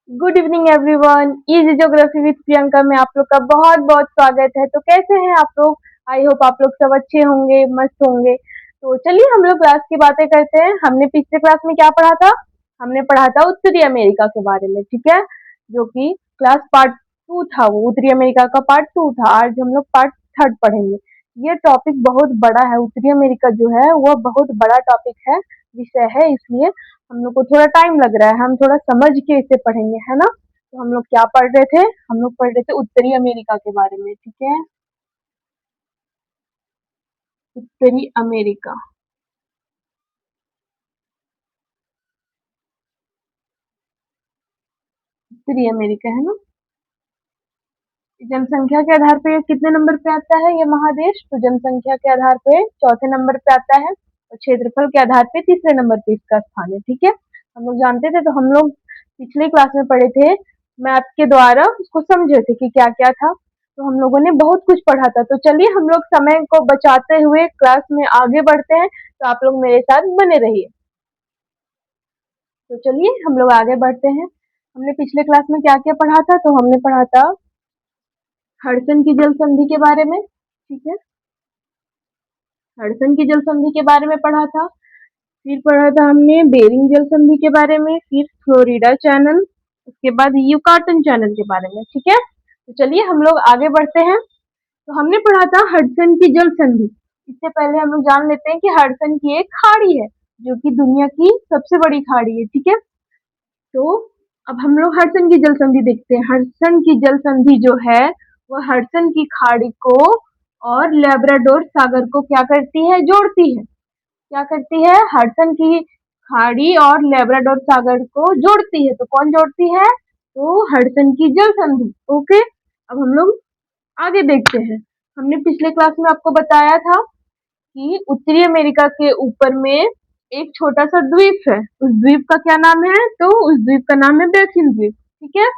Good evening everyone. Easy geography with Priyanka में आप लोग का बहुत बहुत स्वागत है। तो कैसे हैं आप लोग? आई होप आप लोग सब अच्छे होंगे, मस्त होंगे। तो चलिए हम लोग क्लास की बातें करते हैं। हमने पिछले क्लास में क्या पढ़ा था? हमने पढ़ा था उत्तरी अमेरिका के बारे में, ठीक है, जो कि क्लास पार्ट टू था। वो उत्तरी अमेरिका का पार्ट टू था। आज हम लोग पार्ट थर्ड पढ़ेंगे। ये टॉपिक बहुत बड़ा है। उत्तरी अमेरिका जो है वह बहुत बड़ा टॉपिक है, विषय है, इसलिए हम लोग को थोड़ा टाइम लग रहा है। हम थोड़ा समझ के इसे पढ़ेंगे, है ना? तो हम लोग क्या पढ़ रहे थे? हम लोग पढ़ रहे थे उत्तरी अमेरिका के बारे में, ठीक है। उत्तरी अमेरिका, उत्तरी अमेरिका है ना। जनसंख्या के आधार पे ये कितने नंबर पे आता है ये महादेश? तो जनसंख्या के आधार पे चौथे नंबर पे आता है और क्षेत्रफल के आधार पे तीसरे नंबर पे इसका स्थान है, ठीक है। हम लोग जानते थे, तो हम लोग पिछले क्लास में पढ़े थे, मैप के द्वारा उसको समझे थे कि क्या क्या था। तो हम लोगों ने बहुत कुछ पढ़ा था। तो चलिए हम लोग समय को बचाते हुए क्लास में आगे बढ़ते हैं। तो आप लोग मेरे साथ बने रहिए। तो चलिए हम लोग आगे बढ़ते हैं। हमने पिछले क्लास में क्या क्या पढ़ा था? तो हमने पढ़ा था हडसन की जल संधि के बारे में, ठीक है। हडसन की जल संधि के बारे में पढ़ा था। फिर पढ़ा था हमने बेरिंग जल संधि के बारे में, फिर फ्लोरिडा चैनल, उसके बाद यूकाटन चैनल के बारे में, ठीक है। तो चलिए हम लोग आगे बढ़ते हैं। तो हमने पढ़ा था हडसन की जल संधि। इससे पहले हम लोग जान लेते हैं कि हडसन की एक खाड़ी है, जो कि दुनिया की सबसे बड़ी खाड़ी है, ठीक है। तो अब हम लोग हडसन की जल संधि देखते हैं। हडसन की जल संधि जो है वह हडसन की खाड़ी को और लेब्राडोर सागर को क्या करती है? जोड़ती है। क्या करती है? हडसन की खाड़ी और लेब्राडोर सागर को जोड़ती है। तो कौन जोड़ती है? तो हडसन की जल संधि, ओके। अब हम लोग आगे देखते हैं। हमने पिछले क्लास में आपको बताया था कि उत्तरी अमेरिका के ऊपर में एक छोटा सा द्वीप है। उस द्वीप का क्या नाम है? तो उस द्वीप का नाम है बेफिन द्वीप, ठीक है।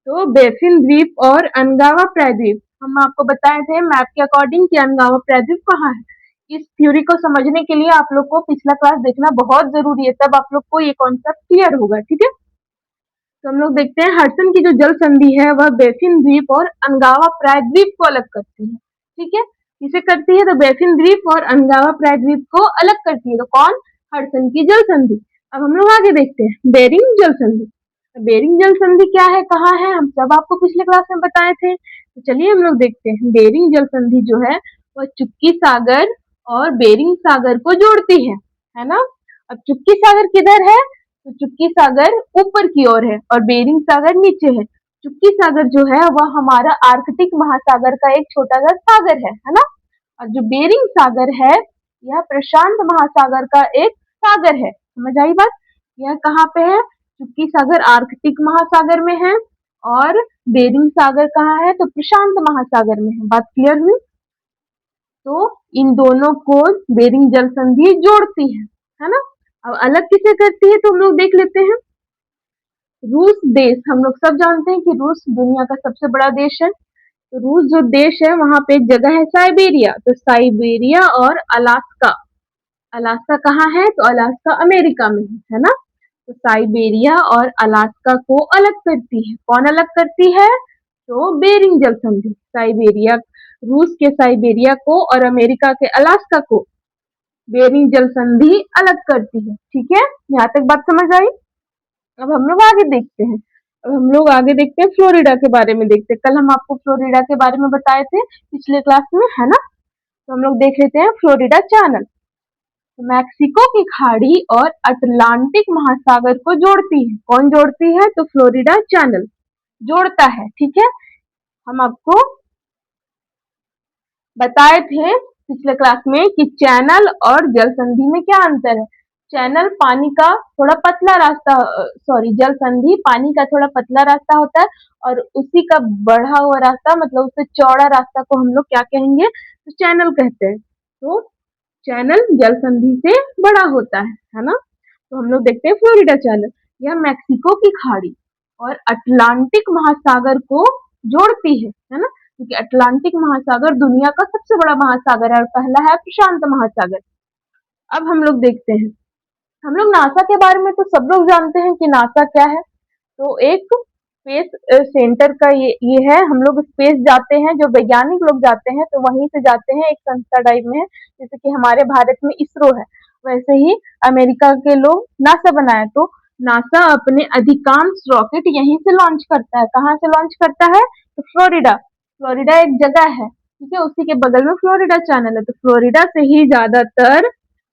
तो बेफिन द्वीप और अनगावा प्रायद्वीप, हम आपको बताए थे मैप के अकॉर्डिंग कि अनगावा प्रायद्वीप कहाँ है। इस थ्योरी को समझने के लिए आप लोग को पिछला क्लास देखना बहुत जरूरी है, तब आप लोग को ये कॉन्सेप्ट क्लियर होगा, ठीक है। तो हम लोग देखते हैं हडसन की जो जल संधि है वह बेफिन द्वीप और अनगावा प्रायद्वीप को अलग करती है, ठीक है। इसे करती है तो बेफिन द्वीप और अनगावा प्रायद्वीप को अलग करती है। तो कौन? हडसन की जल संधि। अब हम लोग आगे देखते हैं बेरिंग जल संधि। बेरिंग जल संधि क्या है, कहाँ है, हम सब आपको पिछले क्लास में बताए थे। तो चलिए हम लोग देखते हैं। बेरिंग जल संधि जो है वह चुक्की सागर और बेरिंग सागर को जोड़ती है ना। अब चुक्की सागर किधर है? तो चुक्की सागर ऊपर की ओर है और बेरिंग सागर नीचे है। चुक्की सागर जो है वह हमारा आर्कटिक महासागर का एक छोटा सा सागर है ना। और जो बेरिंग सागर है यह प्रशांत महासागर का एक सागर है। समझ आई बात? यह कहाँ पे है? चुप्पी सागर आर्कटिक महासागर में है और बेरिंग सागर कहाँ है? तो प्रशांत महासागर में है। बात क्लियर हुई? तो इन दोनों को बेरिंग जल संधि जोड़ती है ना। अब अलग किसे करती है तो हम लोग देख लेते हैं। रूस देश, हम लोग सब जानते हैं कि रूस दुनिया का सबसे बड़ा देश है। तो रूस जो देश है वहां पे एक जगह है साइबेरिया। तो साइबेरिया और अलास्का, अलास्का कहाँ है? तो अलास्का अमेरिका में है ना। तो साइबेरिया और अलास्का को अलग करती है। कौन अलग करती है? तो बेरिंग जल संधि। साइबेरिया, रूस के साइबेरिया को और अमेरिका के अलास्का को बेरिंग जल संधि अलग करती है, ठीक है। यहाँ तक बात समझ आई? अब हम लोग आगे देखते हैं। अब हम लोग आगे देखते हैं फ्लोरिडा के बारे में देखते हैं। कल हम आपको फ्लोरिडा के बारे में बताए थे पिछले क्लास में, है ना। तो हम लोग देख लेते हैं फ्लोरिडा चैनल। मैक्सिको की खाड़ी और अटलांटिक महासागर को जोड़ती है। कौन जोड़ती है? तो फ्लोरिडा चैनल जोड़ता है, ठीक है। हम आपको बताए थे पिछले क्लास में कि चैनल और जल संधि में क्या अंतर है। चैनल पानी का थोड़ा पतला रास्ता, सॉरी, जल संधि पानी का थोड़ा पतला रास्ता होता है और उसी का बढ़ा हुआ रास्ता, मतलब उससे चौड़ा रास्ता को हम लोग क्या कहेंगे? तो चैनल कहते हैं। तो चैनल जल संधि से बड़ा होता है ना। तो हम लोग देखते हैं फ्लोरिडा चैनल। यह मैक्सिको की खाड़ी और अटलांटिक महासागर को जोड़ती है ना। क्योंकि अटलांटिक महासागर दुनिया का सबसे बड़ा महासागर है और पहला है प्रशांत महासागर। अब हम लोग देखते हैं, हम लोग नासा के बारे में तो सब लोग जानते हैं कि नासा क्या है। तो एक स्पेस सेंटर का ये है, हम लोग स्पेस जाते हैं, जो वैज्ञानिक लोग जाते हैं तो वहीं से जाते हैं, एक संस्था टाइप में है, जैसे कि हमारे भारत में इसरो है, वैसे ही अमेरिका के लोग नासा बनाए, तो नासा अपने अधिकांश रॉकेट यहीं से लॉन्च करता है। कहाँ से लॉन्च करता है? तो फ्लोरिडा, फ्लोरिडा एक जगह है, ठीक है, उसी के बगल में फ्लोरिडा चैनल है, तो फ्लोरिडा से ही ज्यादातर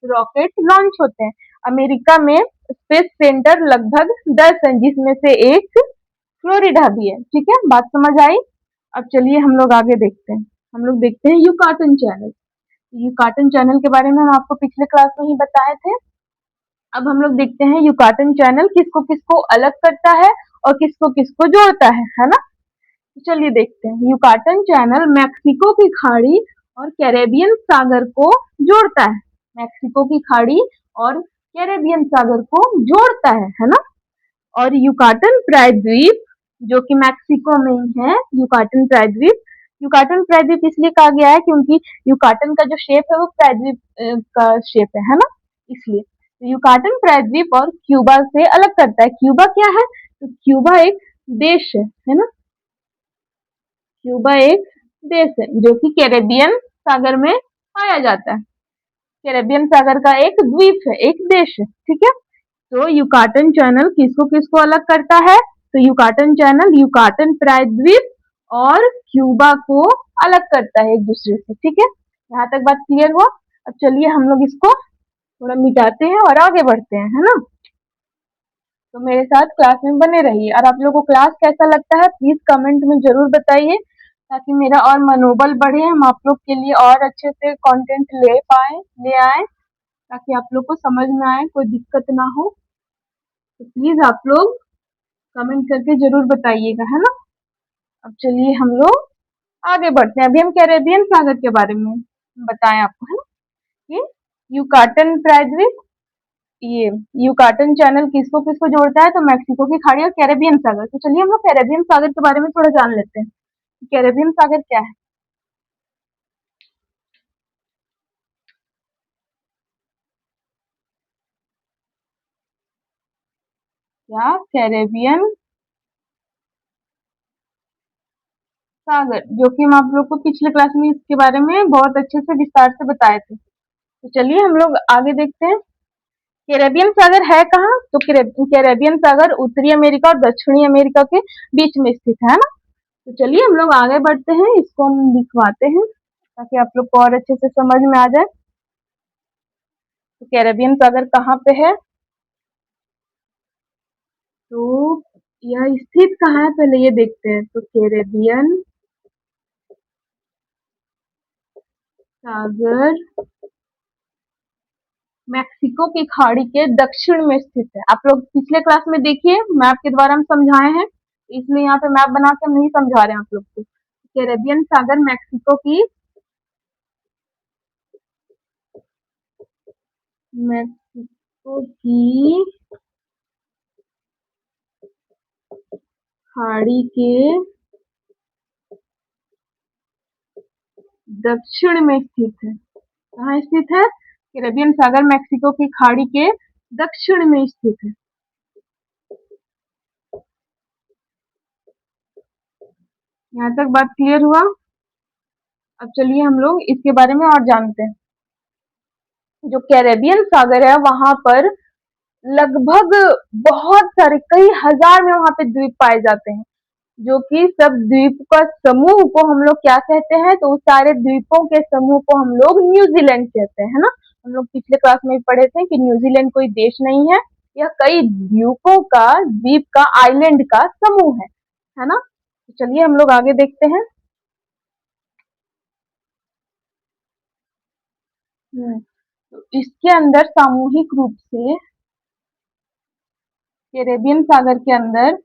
रॉकेट लॉन्च होते हैं। अमेरिका में स्पेस सेंटर लगभग 10 हैं, जिसमें से एक फ्लोरिडा भी है। ठीक है, बात समझ आई? अब चलिए हम लोग आगे देखते हैं। हम लोग देखते हैं you cartoon channel. You cartoon channel के बारे में हम आपको पिछले क्लास में ही बताए थे। अब हम लोग देखते हैं यू कार्टून चैनल किसको किसको अलग करता है और किसको किसको जोड़ता है ना? तो चलिए देखते हैं। यू कार्टून चैनल मैक्सिको की खाड़ी और कैरेबियन सागर को जोड़ता है। मैक्सिको की खाड़ी और कैरेबियन सागर को जोड़ता है ना? और युकाटन प्रायद्वीप जो कि मैक्सिको में ही है, युकाटन प्रायद्वीप। युकाटन प्रायद्वीप इसलिए कहा गया है क्योंकि युकाटन का जो शेप है वो प्रायद्वीप का शेप है ना, इसलिए तो युकाटन प्रायद्वीप और क्यूबा से अलग करता है। क्यूबा क्या है? तो क्यूबा एक देश है ना, क्यूबा एक देश है जो कि कैरेबियन सागर में पाया जाता है। कैरेबियन सागर का एक द्वीप है, एक देश है, ठीक है। तो युकाटन चैनल किसको किसको अलग करता है? तो युकाटन चैनल युकाटन प्रायद्वीप और क्यूबा को अलग करता है एक दूसरे से, ठीक है। यहाँ तक बात क्लियर हुआ? अब चलिए हम लोग इसको थोड़ा मिटाते हैं और आगे बढ़ते हैं, है ना। तो मेरे साथ क्लास में बने रहिए, और आप लोगों को क्लास कैसा लगता है प्लीज कमेंट में जरूर बताइए, ताकि मेरा और मनोबल बढ़े, हम आप लोग के लिए और अच्छे से कंटेंट ले आए, ताकि आप लोग को समझ में आए, कोई दिक्कत ना हो। तो प्लीज आप लोग कमेंट करके जरूर बताइएगा, है ना। अब चलिए हम लोग आगे बढ़ते हैं। अभी हम कैरेबियन सागर के बारे में बताएं आपको, है ना। ये युकाटन प्रायद्वीप, ये युकाटन चैनल किसको किसको जोड़ता है? तो मैक्सिको की खाड़ी और कैरेबियन सागर। तो चलिए हम लोग कैरेबियन सागर के बारे में थोड़ा जान लेते हैं। कैरेबियन सागर क्या है? क्या कैरेबियन सागर, जो कि हम आप लोग को पिछले क्लास में इसके बारे में बहुत अच्छे से विस्तार से बताए थे। तो चलिए हम लोग आगे देखते हैं। कैरेबियन सागर है कहाँ? तो कैरेबियन सागर उत्तरी अमेरिका और दक्षिणी अमेरिका के बीच में स्थित है ना। तो चलिए हम लोग आगे बढ़ते हैं, इसको हम लिखवाते हैं ताकि आप लोग को और अच्छे से समझ में आ जाए। तो कैरेबियन सागर कहाँ पे है? तो यह स्थित कहाँ है पहले ये देखते हैं। तो कैरेबियन सागर मैक्सिको की खाड़ी के दक्षिण में स्थित है। आप लोग पिछले क्लास में देखिए मैप के द्वारा हम समझाए हैं, इसलिए यहाँ पे मैप बना के हम नहीं समझा रहे हैं आप लोग को। कैरेबियन सागर मैक्सिको की खाड़ी के दक्षिण में स्थित है। कहाँ स्थित है? कैरेबियन सागर मैक्सिको की खाड़ी के दक्षिण में स्थित है। यहाँ तक बात क्लियर हुआ? अब चलिए हम लोग इसके बारे में और जानते हैं। जो कैरेबियन सागर है वहां पर लगभग बहुत सारे कई हजार में वहां पे द्वीप पाए जाते हैं, जो कि सब द्वीप का समूह को हम लोग क्या कहते हैं? तो उस सारे द्वीपों के समूह को हम लोग न्यूजीलैंड कहते हैं, है ना। हम लोग पिछले क्लास में पढ़े थे कि न्यूजीलैंड कोई देश नहीं है, यह कई द्वीप का आइलैंड का समूह है ना। तो चलिए हम लोग आगे देखते हैं। तो इसके अंदर सामूहिक रूप से कैरेबियन सागर के अंदर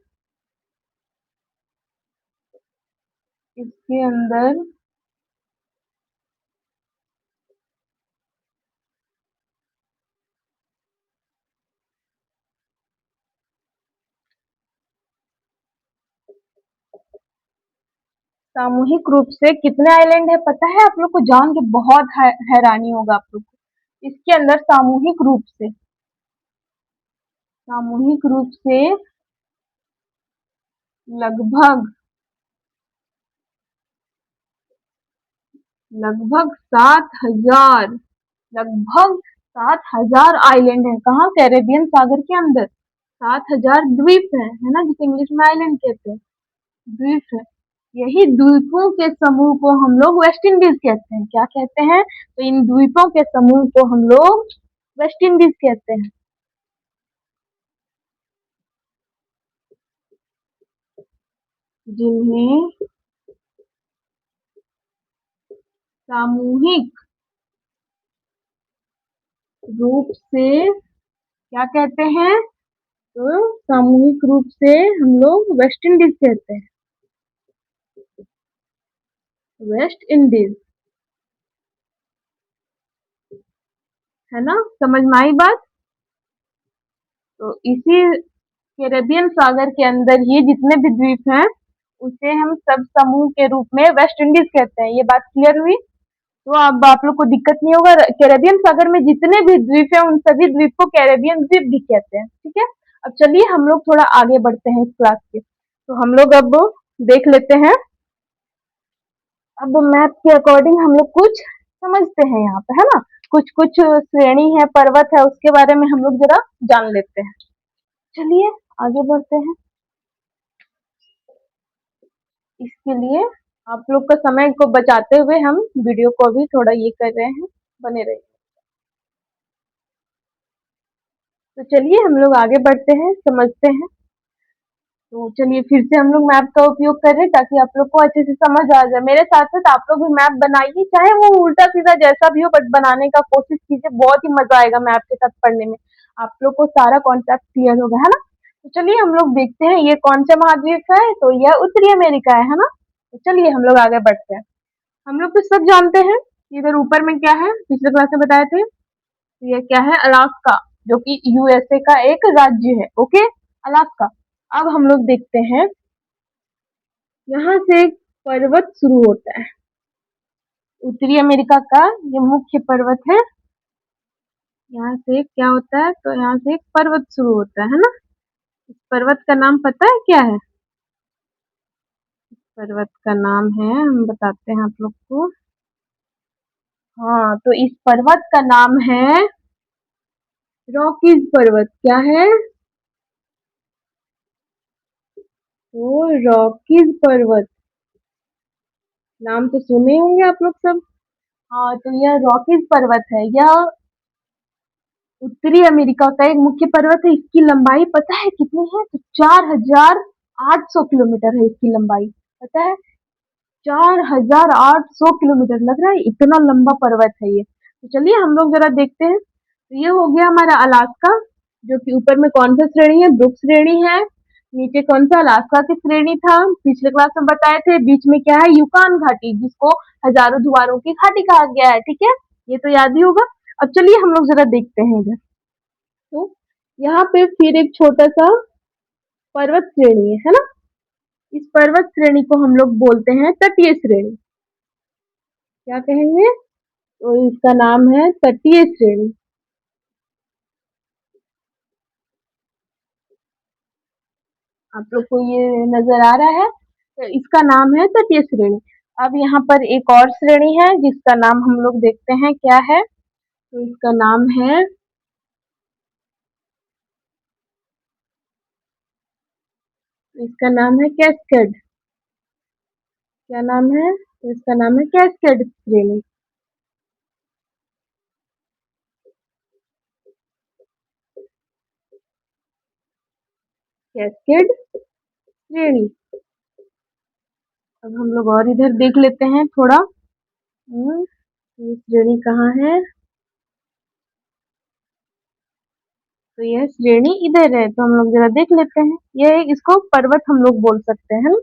इसके अंदर सामूहिक रूप से कितने आइलैंड है पता है आप लोग को? जान के बहुत हैरानी होगा आप लोग को। इसके अंदर सामूहिक रूप से लगभग लगभग 7,000 लगभग 7,000 आइलैंड है। कहाँ? कैरेबियन सागर के अंदर 7,000 द्वीप है ना, जिसे इंग्लिश में आइलैंड कहते हैं, द्वीप है। यही द्वीपों के समूह को हम लोग वेस्ट इंडीज कहते हैं। क्या कहते हैं? तो इन द्वीपों के समूह को हम लोग वेस्ट इंडीज कहते हैं, जिन्हें सामूहिक रूप से क्या कहते हैं? तो सामूहिक रूप से हम लोग वेस्ट इंडीज कहते हैं, वेस्ट इंडीज, है ना? समझ में आई बात? तो इसी कैरेबियन सागर के अंदर ही जितने भी द्वीप हैं, उसे हम सब समूह के रूप में वेस्ट इंडीज कहते हैं। ये बात क्लियर हुई? तो अब आप लोग को दिक्कत नहीं होगा। कैरेबियन सागर में जितने भी द्वीप हैं, उन सभी द्वीप को कैरेबियन द्वीप भी कहते हैं। ठीक है? अब चलिए हम लोग थोड़ा आगे बढ़ते हैं इस क्लास के। तो हम लोग अब देख लेते हैं। अब मैप के अकॉर्डिंग हम लोग कुछ समझते हैं यहाँ पे, है ना? कुछ कुछ श्रेणी है, पर्वत है, उसके बारे में हम लोग जरा जान लेते हैं। चलिए आगे बढ़ते हैं। इसके लिए आप लोग का समय को बचाते हुए हम वीडियो को भी थोड़ा ये कर रहे हैं, बने रहिए। तो चलिए हम लोग आगे बढ़ते हैं, समझते हैं। तो चलिए फिर से हम लोग मैप का उपयोग कर रहे हैं, ताकि आप लोग को अच्छे से समझ आ जाए। मेरे साथ साथ आप लोग भी मैप बनाइए, चाहे वो उल्टा सीधा जैसा भी हो, बट बनाने का कोशिश कीजिए। बहुत ही मजा आएगा मैप के साथ पढ़ने में। आप लोग को सारा कॉन्सेप्ट क्लियर होगा, है ना? तो चलिए हम लोग देखते हैं ये कौन सा महाद्वीप है। तो यह उत्तरी अमेरिका है ना? तो चलिए हम लोग आगे बढ़ते हैं। हम लोग तो सब जानते हैं कि इधर ऊपर में क्या है, पिछले क्लास में बताए थे। तो ये क्या है? अलास्का, जो कि यूएसए का एक राज्य है। Okay, Alaska. अब हम लोग देखते हैं, यहाँ से एक पर्वत शुरू होता है। उत्तरी अमेरिका का ये मुख्य पर्वत है। यहाँ से क्या होता है? तो यहाँ से एक पर्वत शुरू होता है ना? इस पर्वत का नाम पता है क्या है? पर्वत का नाम है, हम बताते हैं आप लोग को। हाँ, तो इस पर्वत का नाम है रॉकीज पर्वत। क्या है? तो रॉकीज पर्वत, नाम तो सुने होंगे आप लोग सब। हाँ, तो यह रॉकीज पर्वत है। यह उत्तरी अमेरिका का एक मुख्य पर्वत है। इसकी लंबाई पता है कितनी है? तो 4,800 किलोमीटर है इसकी लंबाई। पता है? 4,800 किलोमीटर। लग रहा है इतना लंबा पर्वत है ये। तो चलिए हम लोग जरा देखते हैं। तो ये हो गया हमारा अलास्का, जो कि ऊपर में कौन सा श्रेणी है? ब्रुक श्रेणी है। नीचे कौन सा? अलास्का की श्रेणी था, पिछले क्लास में बताए थे। बीच में क्या है? यूकान घाटी, जिसको हजारों दुआरों की घाटी कहा गया है। ठीक है, ये तो याद ही होगा। अब चलिए हम लोग जरा देखते हैं इधर। तो यहाँ पे फिर एक छोटा सा पर्वत श्रेणी है ना? इस पर्वत श्रेणी को हम लोग बोलते हैं तटीय श्रेणी। क्या कहेंगे? तो इसका नाम है तटीय श्रेणी। आप लोग को ये नजर आ रहा है? तो इसका नाम है तटीय श्रेणी। अब यहाँ पर एक और श्रेणी है, जिसका नाम हम लोग देखते हैं क्या है। तो इसका नाम है, कैस्केड। क्या नाम है? तो इसका नाम है कैस्केड श्रेणी। कैस्केड श्रेणी। अब हम लोग और इधर देख लेते हैं थोड़ा। ये श्रेणी कहाँ है? तो यह श्रेणी इधर है। तो हम लोग जरा देख लेते हैं। यह इसको पर्वत हम लोग बोल सकते हैं ना?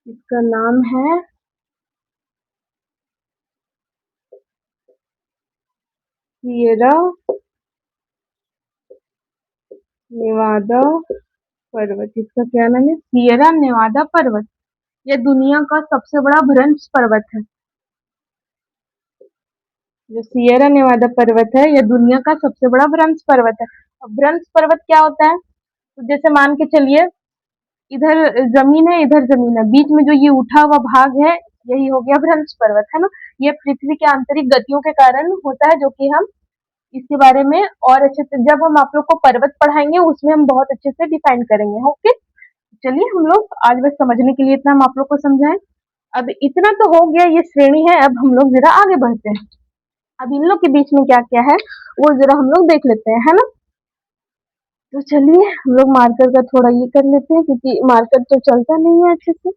इसका नाम है सिएरा नेवादा पर्वत। इसका क्या नाम है? सिएरा नेवादा पर्वत। यह दुनिया का सबसे बड़ा भ्रंश पर्वत है। जो सिएरा नेवादा पर्वत है, यह दुनिया का सबसे बड़ा भ्रंश पर्वत है। अब भ्रंश पर्वत क्या होता है? तो जैसे मान के चलिए, इधर जमीन है, इधर जमीन है, बीच में जो ये उठा हुआ भाग है, यही हो गया भ्रंश पर्वत, है ना। ये पृथ्वी के आंतरिक गतियों के कारण होता है, जो कि हम इसके बारे में और अच्छे से जब हम आप लोग को पर्वत पढ़ाएंगे उसमें हम बहुत अच्छे से डिफाइन करेंगे। ओके, चलिए हम लोग आज बस समझने के लिए इतना हम आप लोग को समझाएं। अब इतना तो हो गया, ये श्रेणी है। अब हम लोग जरा आगे बढ़ते हैं। अब इन लोग के बीच में क्या क्या है वो जरा हम लोग देख लेते हैं, है ना। तो चलिए हम लोग मार्कर का थोड़ा ये कर लेते हैं, क्योंकि मार्कर तो चलता नहीं है अच्छे से।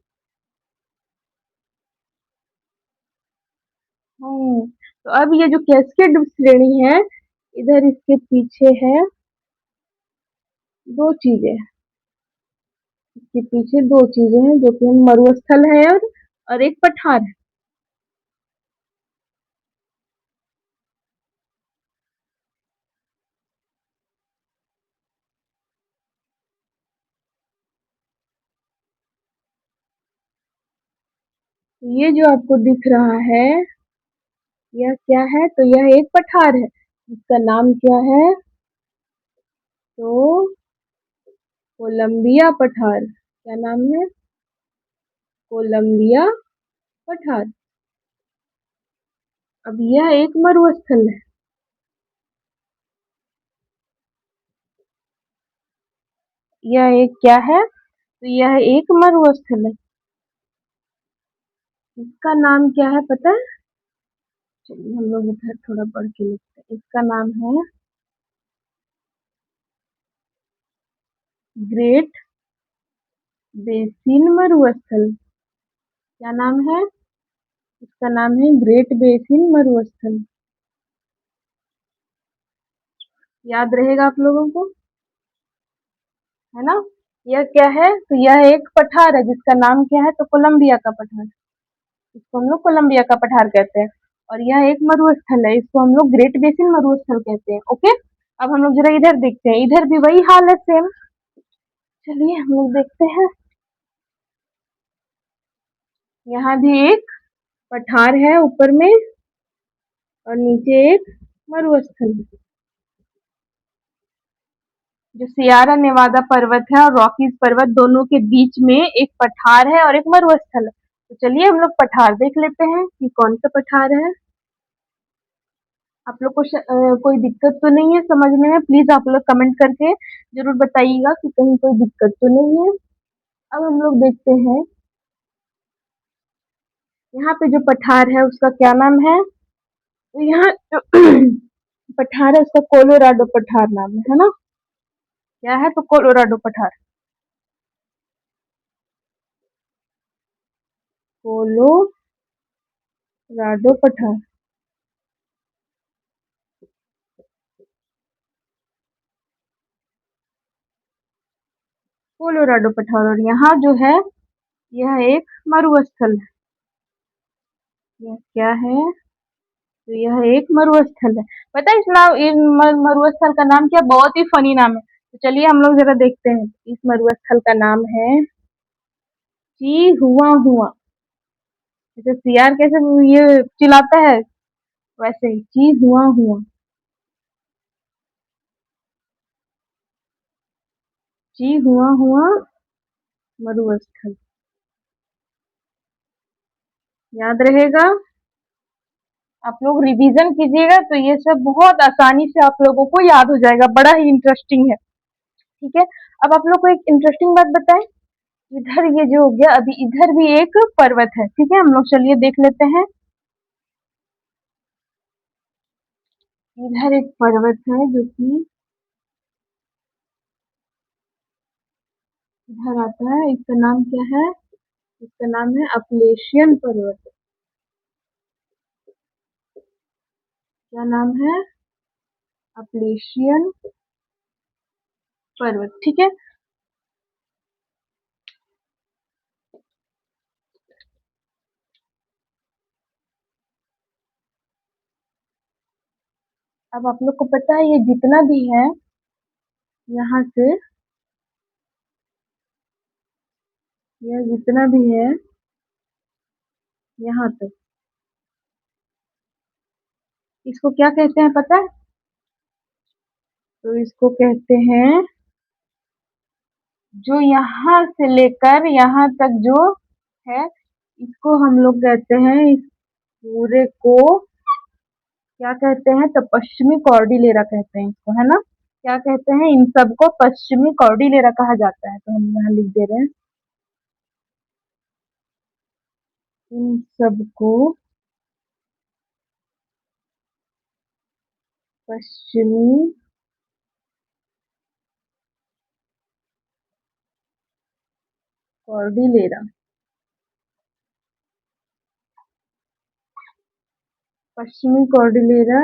तो अब ये जो कैस्केड श्रेणी है, इधर इसके पीछे है दो चीजें। इसके पीछे दो चीजें हैं, जो कि मरुस्थल है और एक पठार है। ये जो आपको दिख रहा है, यह क्या है? तो यह एक पठार है, जिसका नाम क्या है? तो कोलंबिया पठार। क्या नाम है? कोलंबिया पठार। अब यह एक मरुस्थल है। यह एक क्या है? तो यह एक मरुस्थल है। इसका नाम क्या है पता है? चलिए हम लोग इधर थोड़ा पढ़ के लिखते हैं। इसका नाम है ग्रेट बेसिन मरुस्थल। क्या नाम है? इसका नाम है ग्रेट बेसिन मरुस्थल। याद रहेगा आप लोगों को, है ना। यह क्या है? तो यह एक पठार है, जिसका नाम क्या है? तो कोलंबिया का पठार। इसको हम लोग कोलंबिया का पठार कहते हैं। और यह एक मरुस्थल है, इसको हम लोग ग्रेट बेसिन मरुस्थल कहते हैं। ओके, अब हम लोग जरा इधर देखते हैं। इधर भी वही हाल है, सेम। चलिए हम लोग देखते हैं। यहाँ भी एक पठार है ऊपर में, और नीचे एक मरुस्थल। जो सियारा नेवादा पर्वत है और रॉकीज पर्वत, दोनों के बीच में एक पठार है और एक मरुस्थल है। तो चलिए हम लोग पठार देख लेते हैं कि कौन सा पठार है। आप लोग को कोई दिक्कत तो नहीं है समझने में? प्लीज आप लोग कमेंट करके जरूर बताइएगा कि कहीं कोई दिक्कत तो नहीं है। अब हम लोग देखते हैं, यहाँ पे जो पठार है उसका क्या नाम है? तो यहाँ जो पठार है उसका कोलोराडो पठार नाम है ना। क्या है? तो कोलोराडो पठार। कोलोराडो पठार। कोलोराडो पठार। और यहाँ जो है, यह एक मरुस्थल है। यह क्या है? तो यह एक मरुस्थल है। पता है इस मरुस्थल का नाम क्या? बहुत ही फनी नाम है। तो चलिए हम लोग जरा देखते हैं। इस मरुस्थल का नाम है ची हुआ हुआ। जैसे सियार कैसे ये चिल्लाता है, वैसे ही ची हुआ हुआ। ची हुआ हुआ मरुस्थल। याद रहेगा। आप लोग रिवीजन कीजिएगा तो ये सब बहुत आसानी से आप लोगों को याद हो जाएगा। बड़ा ही इंटरेस्टिंग है। ठीक है, अब आप लोग को एक इंटरेस्टिंग बात बताएं। इधर ये जो हो गया, अभी इधर भी एक पर्वत है। ठीक है, हम लोग चलिए देख लेते हैं। इधर एक पर्वत है जो कि इधर आता है। इसका नाम क्या है? इसका नाम है अपलेशियन पर्वत। क्या नाम है? अपलेशियन पर्वत। ठीक है, अब आप लोग को पता है ये जितना भी है, यहाँ से यह जितना भी है यहाँ तक, इसको क्या कहते हैं पता है? तो इसको कहते हैं जो यहाँ से लेकर यहाँ तक जो है, इसको हम लोग कहते हैं, इस पूरे को क्या कहते हैं, तो पश्चिमी कॉर्डिलेरा कहते हैं इसको, है ना। क्या कहते हैं, इन सबको पश्चिमी कॉर्डिलेरा कहा जाता है। तो हम यहाँ लिख दे रहे हैं, इन सबको पश्चिमी कॉर्डिलेरा, पश्चिमी कॉर्डिलेरा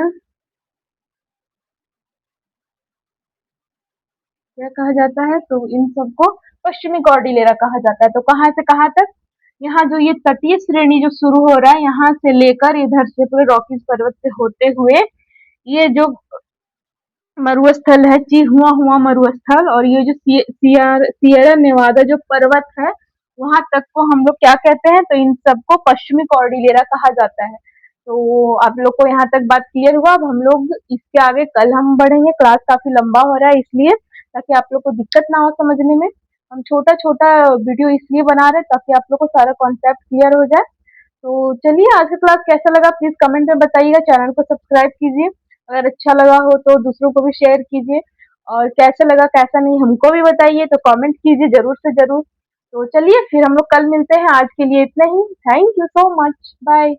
क्या कहा जाता है, तो इन सबको पश्चिमी कॉर्डिलेरा कहा जाता है। तो कहाँ से कहाँ तक, यहाँ जो ये तटीय श्रेणी जो शुरू हो रहा है, यहाँ से लेकर इधर से पूरे रॉकीज पर्वत से होते हुए ये जो मरुस्थल है, चिहुआ हुआ मरुस्थल, और ये जो सियरा नेवादा जो पर्वत है, वहां तक को हम लोग क्या कहते हैं, तो इन सबको पश्चिमी कॉर्डिलेरा कहा जाता है। तो आप लोग को यहाँ तक बात क्लियर हुआ। अब हम लोग इसके आगे कल हम बढ़ेंगे, क्लास काफी लंबा हो रहा है इसलिए, ताकि आप लोग को दिक्कत ना हो समझने में। हम छोटा छोटा वीडियो इसलिए बना रहे हैं ताकि आप लोग को सारा कॉन्सेप्ट क्लियर हो जाए। तो चलिए, आज का क्लास कैसा लगा प्लीज कमेंट में बताइएगा। चैनल को सब्सक्राइब कीजिए, अगर अच्छा लगा हो तो दूसरों को भी शेयर कीजिए, और कैसा लगा कैसा नहीं हमको भी बताइए, तो कमेंट कीजिए जरूर से जरूर। तो चलिए फिर हम लोग कल मिलते हैं, आज के लिए इतना ही। Thank you so much, bye.